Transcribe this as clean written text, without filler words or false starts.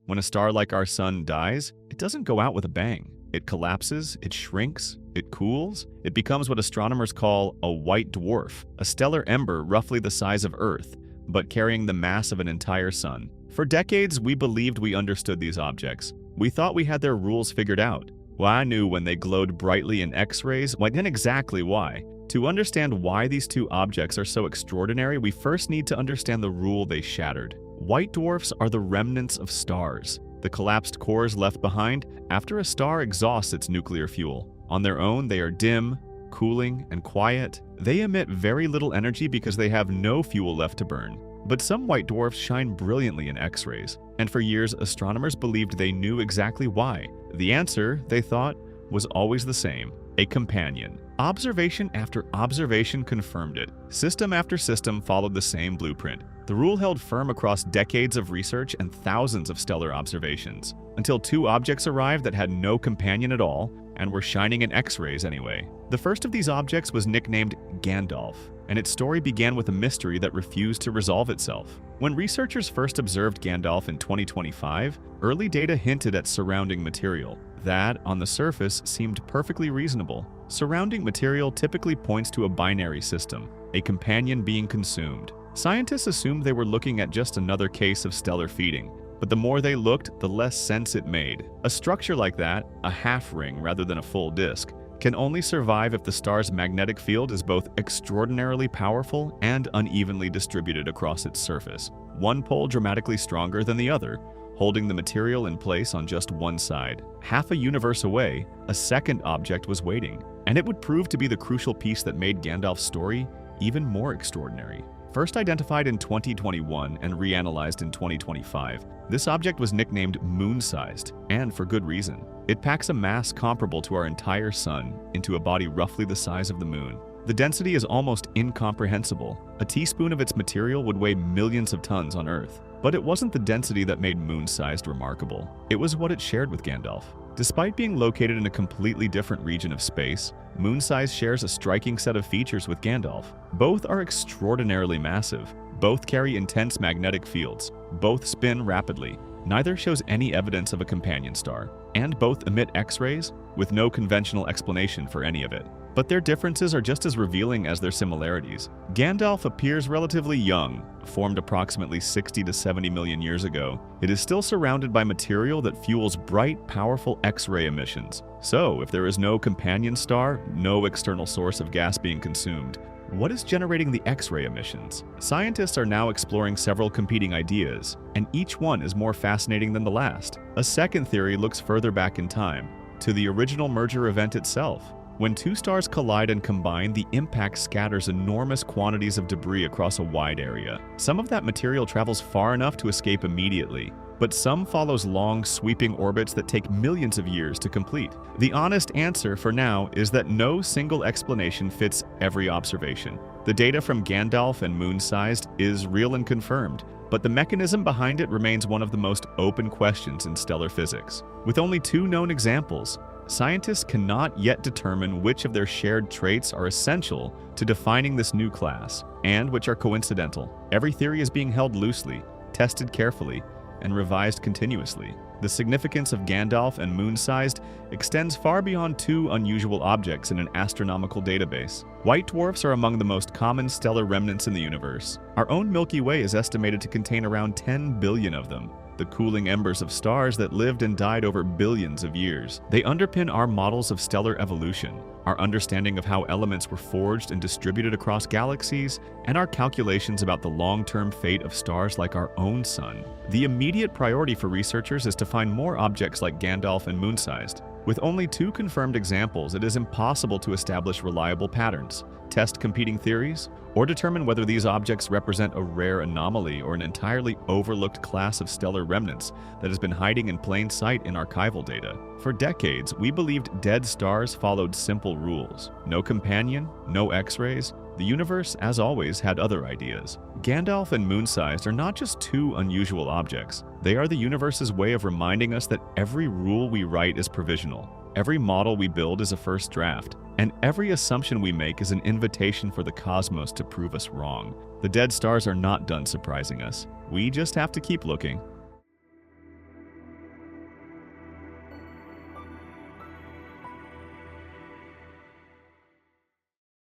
When a star like our sun dies, it doesn't go out with a bang. It collapses, it shrinks, it cools, it becomes what astronomers call a white dwarf, a stellar ember roughly the size of Earth, but carrying the mass of an entire sun. For decades, we believed we understood these objects. We thought we had their rules figured out. Well, I knew when they glowed brightly in X-rays, then exactly why. To understand why these two objects are so extraordinary, we first need to understand the rule they shattered. White dwarfs are the remnants of stars, the collapsed cores left behind after a star exhausts its nuclear fuel. On their own, they are dim, cooling, and quiet. They emit very little energy because they have no fuel left to burn. But some white dwarfs shine brilliantly in X-rays, and for years astronomers believed they knew exactly why. The answer, they thought, was always the same: a companion. Observation after observation confirmed it. System after system followed the same blueprint. The rule held firm across decades of research and thousands of stellar observations, until two objects arrived that had no companion at all and were shining in X-rays anyway. The first of these objects was nicknamed Gandalf, and its story began with a mystery that refused to resolve itself. When researchers first observed Gandalf in 2025, early data hinted at surrounding material that, on the surface, seemed perfectly reasonable. Surrounding material typically points to a binary system, a companion being consumed. Scientists assumed they were looking at just another case of stellar feeding, but the more they looked, the less sense it made. A structure like that, a half ring rather than a full disk, can only survive if the star's magnetic field is both extraordinarily powerful and unevenly distributed across its surface, one pole dramatically stronger than the other, holding the material in place on just one side. Half a universe away, a second object was waiting, and it would prove to be the crucial piece that made Gandalf's story even more extraordinary. First identified in 2021 and reanalyzed in 2025, this object was nicknamed moon-sized, and for good reason. It packs a mass comparable to our entire sun into a body roughly the size of the moon. The density is almost incomprehensible. A teaspoon of its material would weigh millions of tons on Earth. But it wasn't the density that made moon-sized remarkable. It was what it shared with Gandalf. Despite being located in a completely different region of space, moon-sized shares a striking set of features with Gandalf. Both are extraordinarily massive. Both carry intense magnetic fields. Both spin rapidly. Neither shows any evidence of a companion star. And both emit X-rays with no conventional explanation for any of it. But their differences are just as revealing as their similarities. Gandalf appears relatively young, formed approximately 60 to 70 million years ago. It is still surrounded by material that fuels bright, powerful X-ray emissions. So, if there is no companion star, no external source of gas being consumed, what is generating the X-ray emissions? Scientists are now exploring several competing ideas, and each one is more fascinating than the last. A second theory looks further back in time, to the original merger event itself. When two stars collide and combine, the impact scatters enormous quantities of debris across a wide area. Some of that material travels far enough to escape immediately, but some follows long, sweeping orbits that take millions of years to complete. The honest answer for now is that no single explanation fits every observation. The data from Gandalf and moon-sized is real and confirmed, but the mechanism behind it remains one of the most open questions in stellar physics. With only two known examples, scientists cannot yet determine which of their shared traits are essential to defining this new class, and which are coincidental. Every theory is being held loosely, tested carefully, and revised continuously. The significance of Gandalf and moon-sized extends far beyond two unusual objects in an astronomical database. White dwarfs are among the most common stellar remnants in the universe. Our own Milky Way is estimated to contain around 10 billion of them, the cooling embers of stars that lived and died over billions of years. They underpin our models of stellar evolution, our understanding of how elements were forged and distributed across galaxies, and our calculations about the long-term fate of stars like our own sun. The immediate priority for researchers is to find more objects like Gandalf and moon-sized. With only two confirmed examples, it is impossible to establish reliable patterns, test competing theories, or determine whether these objects represent a rare anomaly or an entirely overlooked class of stellar remnants that has been hiding in plain sight in archival data. For decades, we believed dead stars followed simple rules. No companion, no X-rays. The universe, as always, had other ideas. Gandalf and moon-sized are not just two unusual objects. They are the universe's way of reminding us that every rule we write is provisional. Every model we build is a first draft, and every assumption we make is an invitation for the cosmos to prove us wrong. The dead stars are not done surprising us. We just have to keep looking.